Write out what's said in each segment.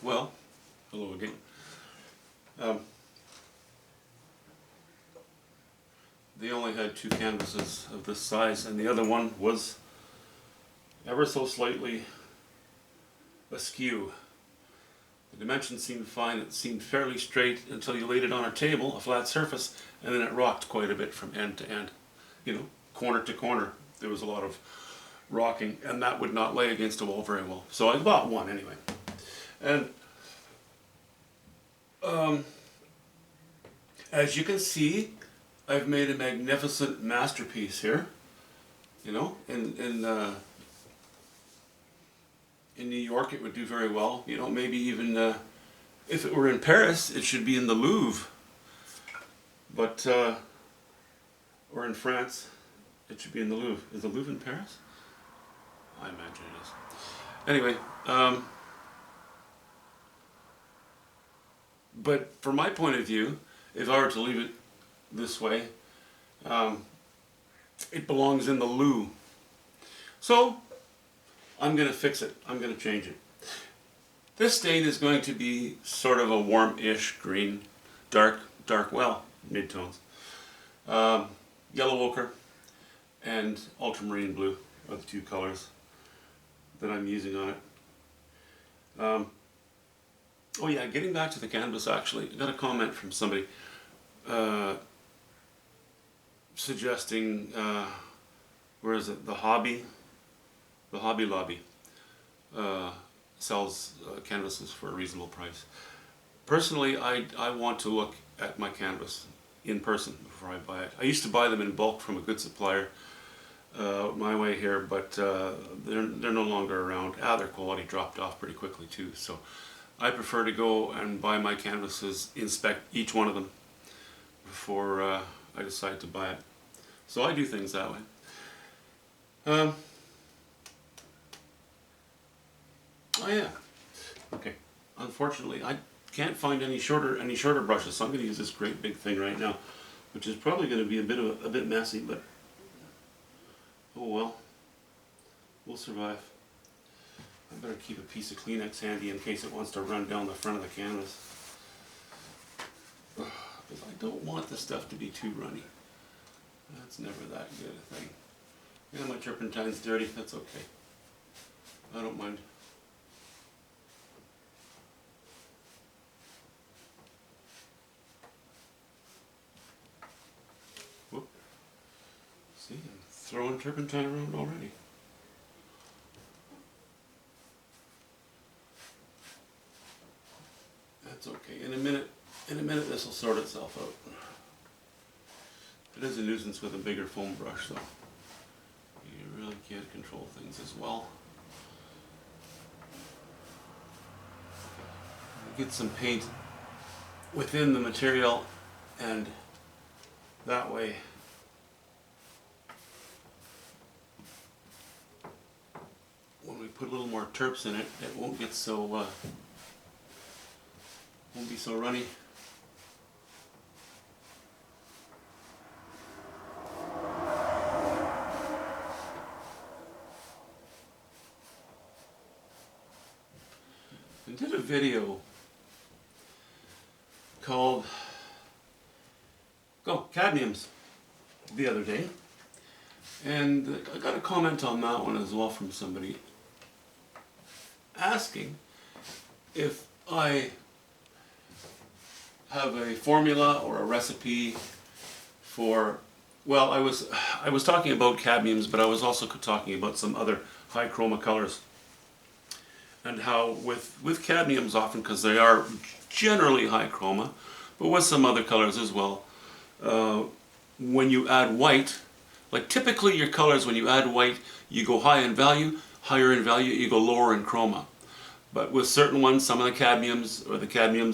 Well, hello again. Um, they only had two canvases of this size, and the other one was ever so slightly askew. The dimensions seemed fine. It seemed fairly straight until you laid it on a table, a flat surface, and then it rocked quite a bit from end to end. You know, corner to corner. There was a lot of rocking, and that would not lay against a wall very well. So I bought one anyway. And as you can see, I've made a magnificent masterpiece here. You know, in New York it would do very well. You know, maybe even if it were in Paris, it should be in the Louvre. But or in France, it should be in the Louvre. Is the Louvre in Paris? I imagine it is. Anyway, but from my point of view, if I were to leave it this way, it belongs in the loo. So I'm going to fix it. I'm going to change it. This stain is going to be sort of a warm-ish green, dark, well, mid-tones. Yellow ochre and ultramarine blue are the two colors that I'm using on it. Oh yeah, getting back to the canvas, actually, I got a comment from somebody suggesting, where is it, the Hobby Lobby sells canvases for a reasonable price. Personally, I want to look at my canvas in person before I buy it. I used to buy them in bulk from a good supplier my way here, but they're no longer around. Their quality dropped off pretty quickly too, so I prefer to go and buy my canvases, inspect each one of them before I decide to buy it. So I do things that way. Oh yeah. Okay. Unfortunately, I can't find any shorter brushes, so I'm going to use this great big thing right now, which is probably going to be a bit messy, but oh well. We'll survive. I better keep a piece of Kleenex handy in case it wants to run down the front of the canvas. Because I don't want the stuff to be too runny. That's never that good a thing. Yeah, my turpentine's dirty. That's okay. I don't mind. Whoop. See, I'm throwing turpentine around already. That's okay. In a minute this will sort itself out. It is a nuisance with a bigger foam brush, so you really can't control things as well. Get some paint within the material, and that way when we put a little more terps in it, it won't get so won't be so runny. I did a video called Cadmiums the other day, and I got a comment on that one as well from somebody asking if I have a formula or a recipe for, well, I was talking about cadmiums, but I was also talking about some other high chroma colors, and how with cadmiums often, because they are generally high chroma, but with some other colors as well, when you add white, like typically your colors, when you add white, you go high in value, higher in value, you go lower in chroma. But with certain ones, some of the cadmiums,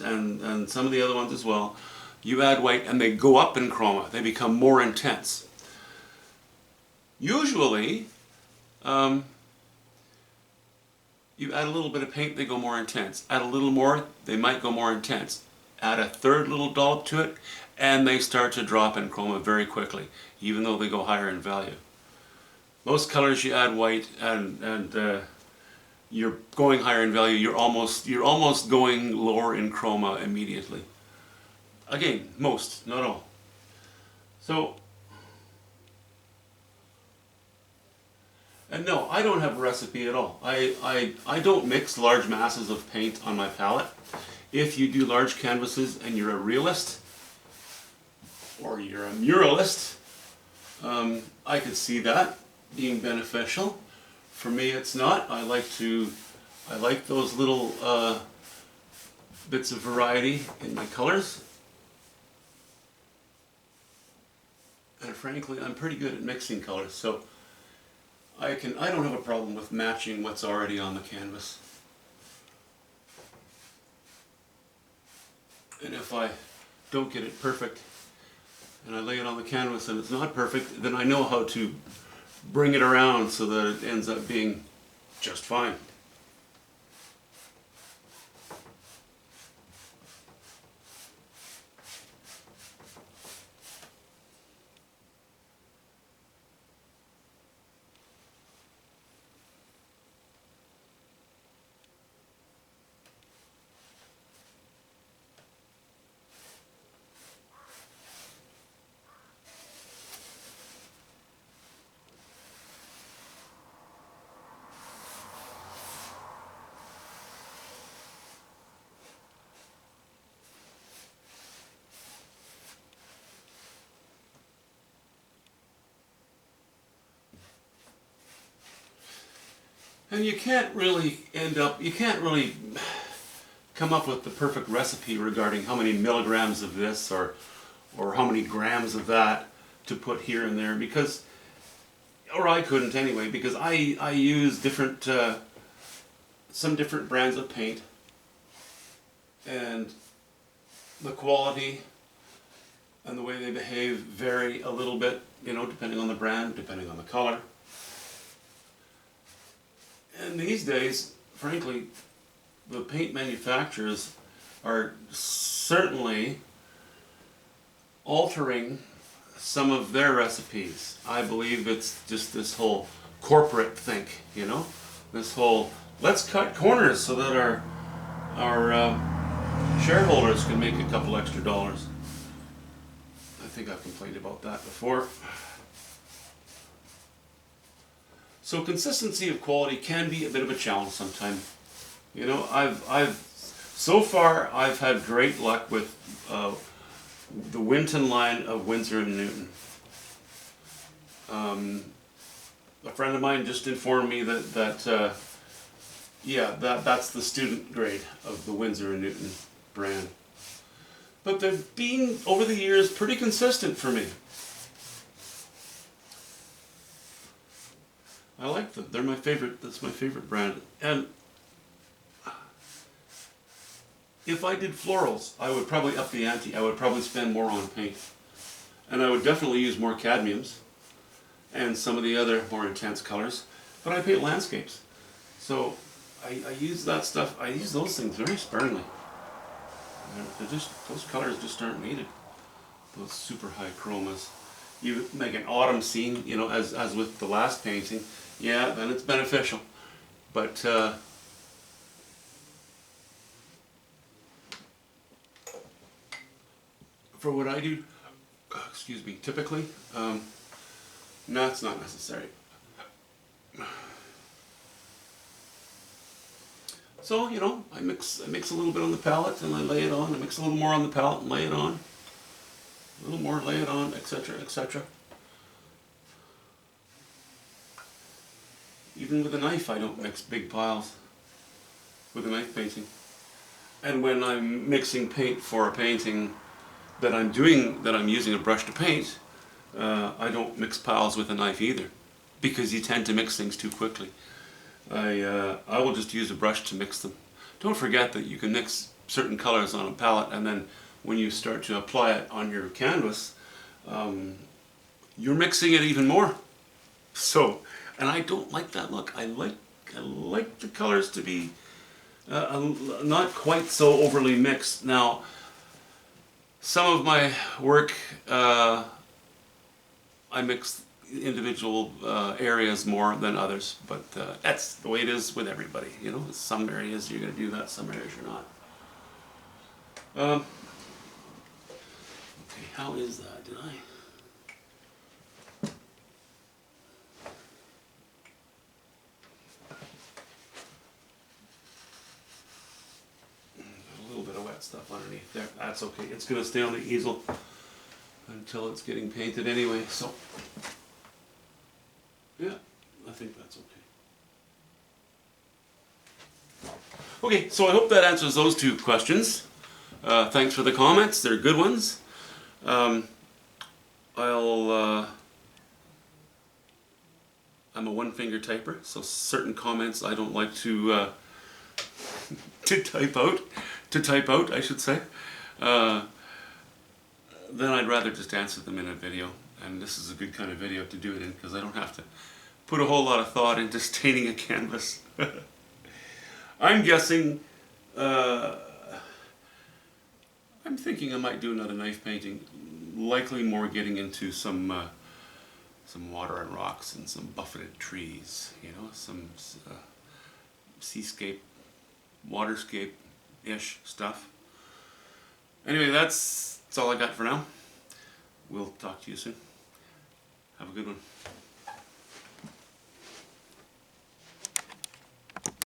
and some of the other ones as well, you add white and they go up in chroma. They become more intense. Usually, you add a little bit of paint, they go more intense. Add a little more, they might go more intense. Add a third little dollop to it, and they start to drop in chroma very quickly, even though they go higher in value. Most colors you add white, and you're going higher in value, you're almost going lower in chroma immediately. Again, most, not all. So, and no, I don't have a recipe at all. I don't mix large masses of paint on my palette. If you do large canvases and you're a realist, or you're a muralist, I could see that being beneficial. For me, it's not. I like those little bits of variety in my colors. And frankly, I'm pretty good at mixing colors, so I don't have a problem with matching what's already on the canvas. And if I don't get it perfect, and I lay it on the canvas and it's not perfect, then I know how to bring it around so that it ends up being just fine. And you can't really come up with the perfect recipe regarding how many milligrams of this or how many grams of that to put here and there, because, or I couldn't anyway, because I use different, some different brands of paint, and the quality and the way they behave vary a little bit, you know, depending on the brand, depending on the color. And these days, frankly, the paint manufacturers are certainly altering some of their recipes. I believe it's just this whole corporate think, you know, this whole let's cut corners so that our shareholders can make a couple extra dollars. I think I've complained about that before. So consistency of quality can be a bit of a challenge sometimes. You know, so far I've had great luck with the Winton line of Winsor & Newton. A friend of mine just informed me that's the student grade of the Winsor & Newton brand. But they've been, over the years, pretty consistent for me. I like them. They're my favorite. That's my favorite brand. And if I did florals, I would probably up the ante. I would probably spend more on paint. And I would definitely use more cadmiums and some of the other more intense colors. But I paint landscapes. So I use that stuff. I use those things very sparingly. Those colors just aren't needed. Those super high chromas. You make an autumn scene, you know, as with the last painting, yeah, then it's beneficial. But for what I do, excuse me, typically, no, it's not necessary. So, you know, I mix a little bit on the palette and I lay it on. I mix a little more on the palette and lay it on. A little more, lay it on, etc., etc. Even with a knife, I don't mix big piles with a knife painting. And when I'm mixing paint for a painting that I'm using a brush to paint, I don't mix piles with a knife either, because you tend to mix things too quickly. I will just use a brush to mix them. Don't forget that you can mix certain colors on a palette, and then when you start to apply it on your canvas, you're mixing it even more. So, and I don't like that look. I like the colors to be not quite so overly mixed. Now, some of my work, I mix individual areas more than others, but that's the way it is with everybody. You know, some areas you're going to do that, some areas you're not. Okay, how is that? Did I? A little bit of wet stuff underneath there. That's okay. It's going to stay on the easel until it's getting painted anyway, so yeah, I think that's okay. Okay, so I hope that answers those two questions. Thanks for the comments, they're good ones. I'm a one-finger typer, so certain comments I don't like to to type out, I should say. Then I'd rather just answer them in a video, and this is a good kind of video to do it in because I don't have to put a whole lot of thought into staining a canvas. I'm guessing, I'm thinking I might do another knife painting, likely more getting into some water and rocks and some buffeted trees, you know, some seascape, waterscape-ish stuff. Anyway, that's all I got for now. We'll talk to you soon. Have a good one.